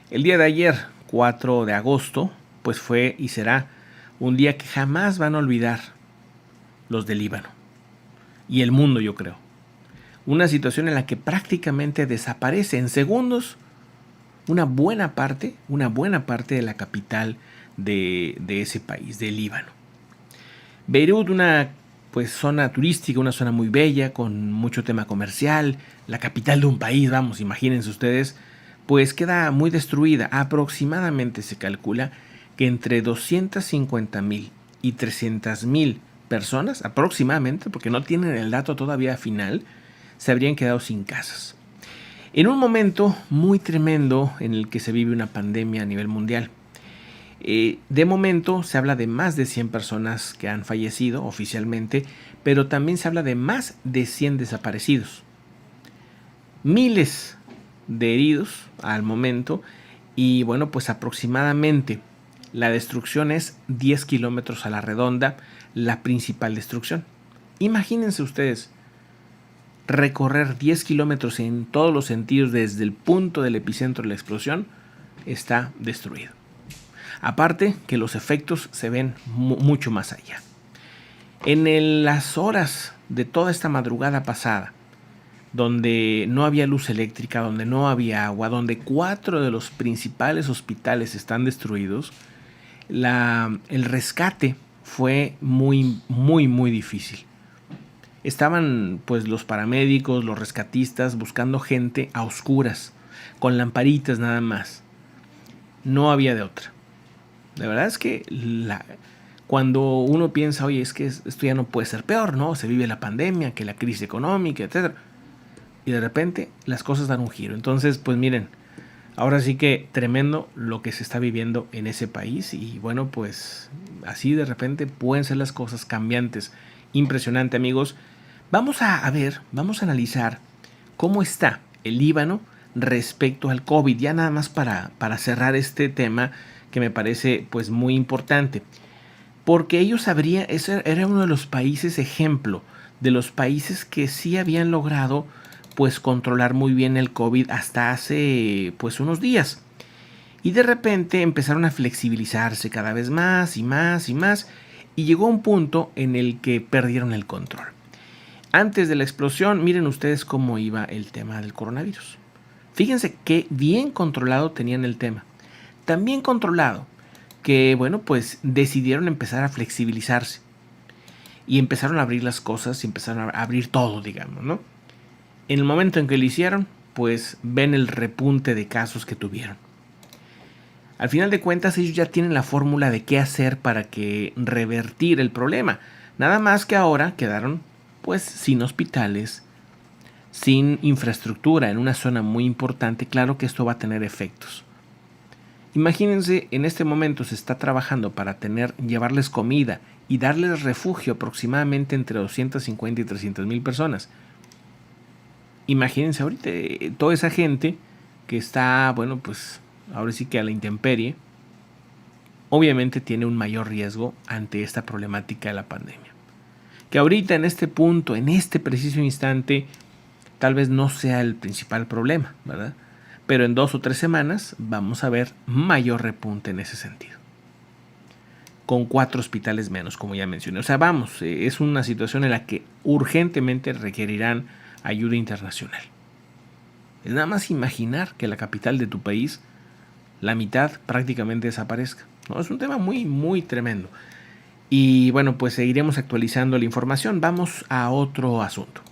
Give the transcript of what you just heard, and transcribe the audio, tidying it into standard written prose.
El día de ayer, 4 de agosto, pues fue y será un día que jamás van a olvidar los del Líbano y el mundo, yo creo. Una situación en la que prácticamente desaparece en segundos una buena parte de la capital de ese país, del Líbano. Beirut, una pues zona turística, una zona muy bella, con mucho tema comercial, la capital de un país, vamos, imagínense ustedes, pues queda muy destruida. Aproximadamente se calcula que entre 250,000 y 300,000 personas, aproximadamente, porque no tienen el dato todavía final, se habrían quedado sin casas. En un momento muy tremendo en el que se vive una pandemia a nivel mundial. De momento se habla de más de 100 personas que han fallecido oficialmente, pero también se habla de más de 100 desaparecidos. Miles de heridos al momento y bueno, pues aproximadamente la destrucción es 10 kilómetros a la redonda, la principal destrucción. Imagínense ustedes recorrer 10 kilómetros en todos los sentidos desde el punto del epicentro de la explosión, está destruido. Aparte que los efectos se ven mucho más allá. En las horas de toda esta madrugada pasada, donde no había luz eléctrica, donde no había agua, donde 4 de los principales hospitales están destruidos, el rescate fue muy difícil. Estaban pues los paramédicos, los rescatistas buscando gente a oscuras, con lamparitas nada más. No había de otra. La verdad es que cuando uno piensa, oye, es que esto ya no puede ser peor, ¿no? Se vive la pandemia, que la crisis económica, etc. Y de repente las cosas dan un giro. Entonces, pues miren, ahora sí que tremendo lo que se está viviendo en ese país. Y bueno, pues así de repente pueden ser las cosas cambiantes. Impresionante, amigos. Vamos a analizar cómo está el Líbano respecto al COVID. Ya nada más para cerrar este tema que me parece pues muy importante. Porque ese era uno de los países ejemplo, de los países que sí habían logrado pues controlar muy bien el COVID hasta hace pues unos días. Y de repente empezaron a flexibilizarse cada vez más y más y más. Y llegó un punto en el que perdieron el control. Antes de la explosión, miren ustedes cómo iba el tema del coronavirus. Fíjense qué bien controlado tenían el tema. Tan bien controlado que, bueno, pues decidieron empezar a flexibilizarse. Y empezaron a abrir las cosas y empezaron a abrir todo, digamos, ¿no? En el momento en que lo hicieron, pues ven el repunte de casos que tuvieron. Al final de cuentas, ellos ya tienen la fórmula de qué hacer para que revertir el problema. Nada más que ahora quedaron pues sin hospitales, sin infraestructura en una zona muy importante. Claro que esto va a tener efectos. Imagínense, en este momento se está trabajando para llevarles comida y darles refugio aproximadamente entre 250 y 300,000 personas. Imagínense ahorita toda esa gente que está, bueno, pues ahora sí que a la intemperie, obviamente tiene un mayor riesgo ante esta problemática de la pandemia. Que ahorita en este punto, en este preciso instante, tal vez no sea el principal problema, ¿verdad? Pero en 2 o 3 semanas vamos a ver mayor repunte en ese sentido. Con 4 hospitales menos, como ya mencioné. O sea, vamos, es una situación en la que urgentemente requerirán ayuda internacional. Es nada más imaginar que la capital de tu país, la mitad prácticamente desaparezca, ¿no? Es un tema muy tremendo. Y bueno, pues seguiremos actualizando la información. Vamos a otro asunto.